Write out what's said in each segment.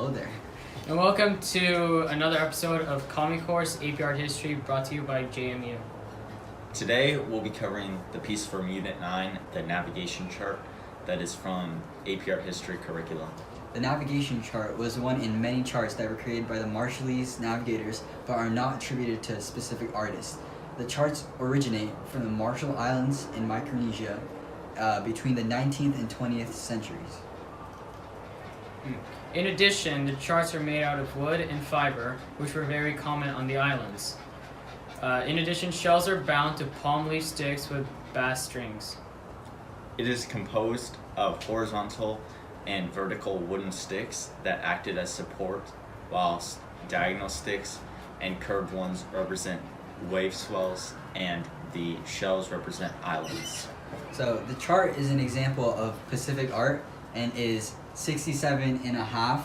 Hello there. And welcome to another episode of Common Course AP Art History brought to you by JMU. Today we'll be covering the piece from Unit 9, the navigation chart, that is from AP Art History curriculum. The navigation chart was one in many charts that were created by the Marshallese navigators but are not attributed to specific artists. The charts originate from the Marshall Islands in Micronesia between the 19th and 20th centuries. In addition, the charts are made out of wood and fiber, which were very common on the islands. In addition, shells are bound to palm leaf sticks with bass strings. It is composed of horizontal and vertical wooden sticks that acted as support, whilst diagonal sticks and curved ones represent wave swells and the shells represent islands. So the chart is an example of Pacific art and is 67.5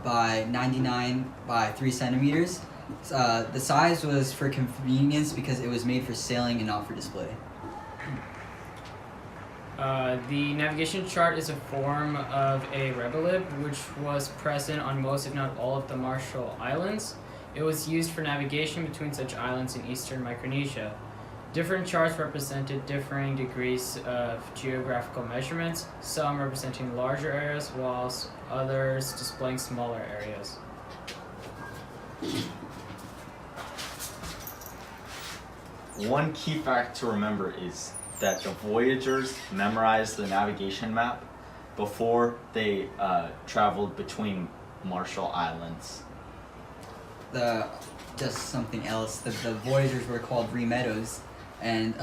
by 99 by 3 centimeters. The size was for convenience because it was made for sailing and not for display. The navigation chart is a form of a rebelib, which was present on most, if not all, of the Marshall Islands. It was used for navigation between such islands in eastern Micronesia. Different charts represented differing degrees of geographical measurements, some representing larger areas, whilst others displaying smaller areas. One key fact to remember is that the voyagers memorized the navigation map before they traveled between Marshall Islands. Just something else, the voyagers were called remedos, and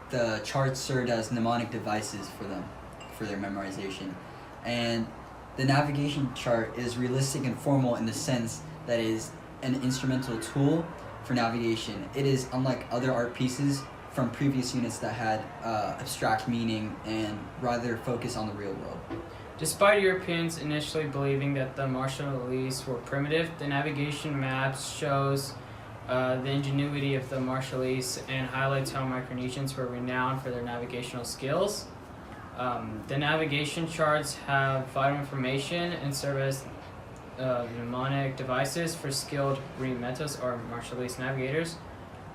the charts served as mnemonic devices for them, for their memorization. And the navigation chart is realistic and formal in the sense that it is an instrumental tool for navigation. It is unlike other art pieces from previous units that had abstract meaning and rather focus on the real world. Despite Europeans initially believing that the Marshallese were primitive, the navigation maps shows the ingenuity of the Marshallese and highlights how Micronesians were renowned for their navigational skills. The navigation charts have vital information and serve as mnemonic devices for skilled remetos or Marshallese navigators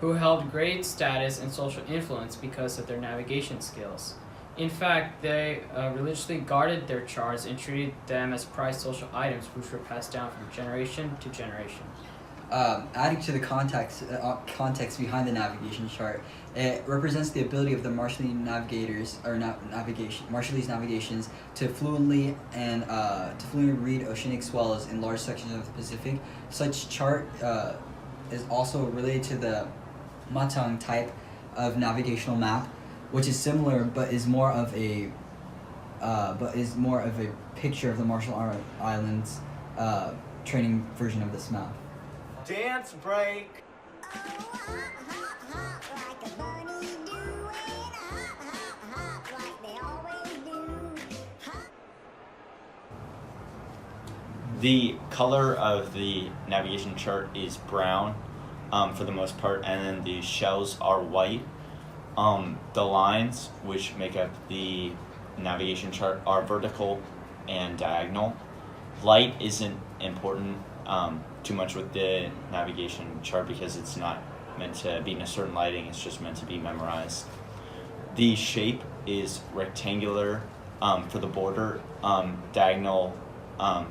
who held great status and social influence because of their navigation skills. In fact, they religiously guarded their charts and treated them as prized social items which were passed down from generation to generation. Adding to the context behind the navigation chart, it represents the ability of the Marshallese navigators Marshallese navigations to fluently read oceanic swells in large sections of the Pacific. Such chart is also related to the Matang type of navigational map, which is similar but is more of a picture of the Marshall Islands training version of this map. Dance break. The color of the navigation chart is brown for the most part, and then the shells are white. The lines which make up the navigation chart are vertical and diagonal. Light isn't important too much with the navigation chart because it's not meant to be in a certain lighting, it's just meant to be memorized. The shape is rectangular for the border, diagonal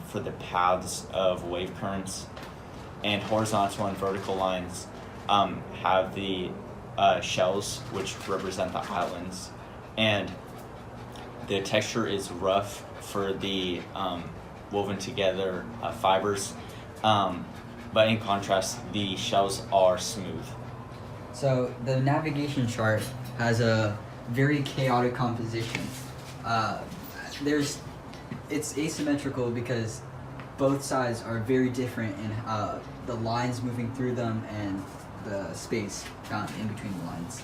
for the paths of wave currents, and horizontal and vertical lines have the shells which represent the islands, and the texture is rough for the woven together fibers, but in contrast the shells are smooth. So the navigation chart has a very chaotic composition. It's asymmetrical because both sides are very different in the lines moving through them and the space found in between the lines.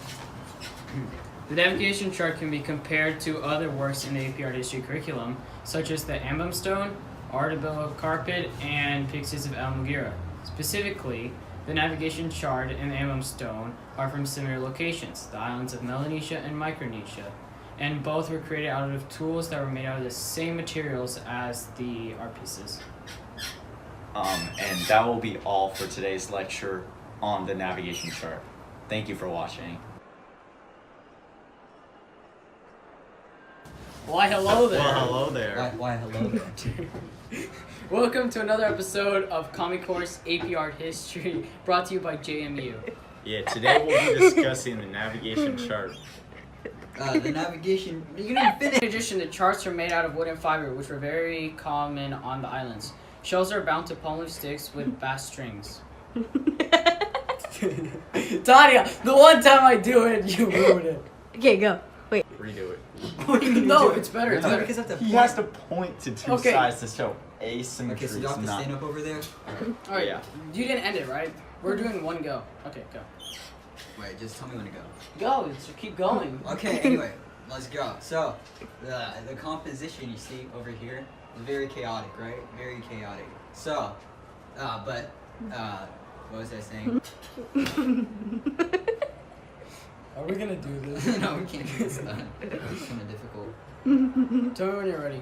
The navigation chart can be compared to other works in the AP Art History curriculum, such as the Ambum Stone, Artobello Carpet, and Pixies of Almagira. Specifically, the navigation chart and the Ambum Stone are from similar locations, the islands of Melanesia and Micronesia, and both were created out of tools that were made out of the same materials as the art pieces. And that will be all for today's lecture on the navigation chart. Thank you for watching. Why, hello there. Well, hello there. Why hello there? Welcome to another episode of Comic Course AP Art History, brought to you by JMU. Yeah, today we'll be discussing the navigation chart. The navigation. You didn't finish. In addition, the charts are made out of wood and fiber, which were very common on the islands. Shells are bound to palm leaf sticks with bass strings. Tanya, the one time I do it, you ruin it. Okay, go. Wait. Redo it. No, it's better. It's No, better. because I have to He point. has to point to two Okay. sides to show asymmetry. Okay, so do I have to stand up over there? All right, Yeah. you didn't end it, right? We're doing one go. Okay, go. Wait, just tell me when to go. Go. Just keep going. Okay, anyway, let's go. So, the composition you see over here is very chaotic, right? Very chaotic. So, what was I saying? Are we gonna do this? No, we can't do this. It's kind of difficult. Tell me when you're ready.